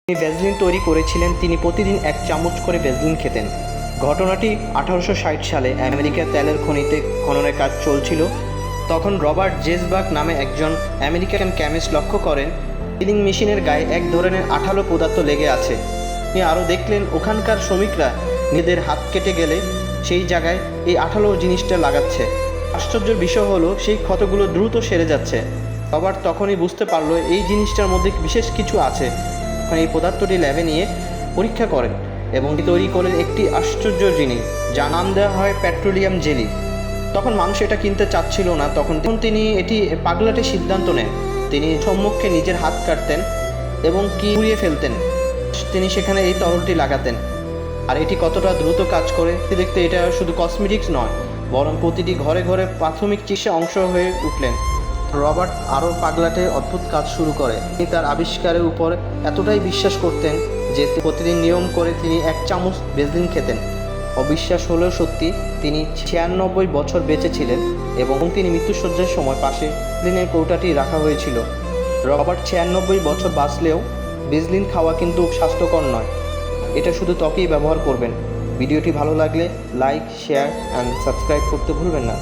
তিনি ভ্যাসলিন তৈরি করেছিলেন। তিনি প্রতিদিন 1 চামচ করে ভ্যাসলিন খেতেন। ঘটনাটি 1860 সালে আমেরিকার তেলের খনিতে খননের কাজ চলছিল। তখন রবার্ট জেসবাক নামে একজন আমেরিকান কেমিস্ট লক্ষ্য করেন ড্রিলিং মেশিনের গায়ে এক ধরনের আঠালো পদার্থ লেগে আছে। তিনি আরও দেখলেন ওখানকার শ্রমিকরা নিজেদের হাত কেটে গেলে সেই জায়গায় এই আঠালো জিনিসটা লাগাচ্ছে। আশ্চর্যের বিষয় হলো সেই ক্ষতগুলো দ্রুত সেরে যাচ্ছে। রবার্ট তখনই বুঝতে পারলো এই জিনিসটার মধ্যে বিশেষ কিছু আছে। এই পদার্থটি ল্যাবে নিয়ে পরীক্ষা করেন এবং তৈরি করলেন একটি আশ্চর্য জিনিস, যার নাম দেওয়া হয় পেট্রোলিয়াম জেলি। তখন মানুষ এটা কিনতে চাচ্ছিল না। তখন তিনি এটি পাগলাটে সিদ্ধান্ত নেন। তিনি সম্মুখে নিজের হাত কাটতেন এবং পুড়িয়ে ফেলতেন। তিনি সেখানে এই তরলটি লাগাতেন। আর এটি কতটা দ্রুত কাজ করে দেখতে এটা শুধু কসমেটিক্স নয়, বরং প্রতিটি ঘরে ঘরে প্রাথমিক চিকিৎসা অংশ হয়ে উঠলেন। রবার্ট আরও পাগলাটে অদ্ভুত কাজ শুরু করে। তিনি তার আবিষ্কারের উপর এতটাই বিশ্বাস করতেন যে প্রতিদিন নিয়ম করে তিনি 1 চামচ ভ্যাসলিন খেতেন। অবিশ্বাস হলেও সত্যি, তিনি 96 বছর বেঁচে ছিলেন এবং তিনি মৃত্যুশয্যার সময় পাশে ভ্যাসলিনের কৌটাটি রাখা হয়েছিল। রবার্ট 96 বছর বাঁচলেও ভ্যাসলিন খাওয়া কিন্তু স্বাস্থ্যকর নয়। এটা শুধু ত্বকেই ব্যবহার করবেন। ভিডিওটি ভালো লাগলে লাইক, শেয়ার অ্যান্ড সাবস্ক্রাইব করতে ভুলবেন না।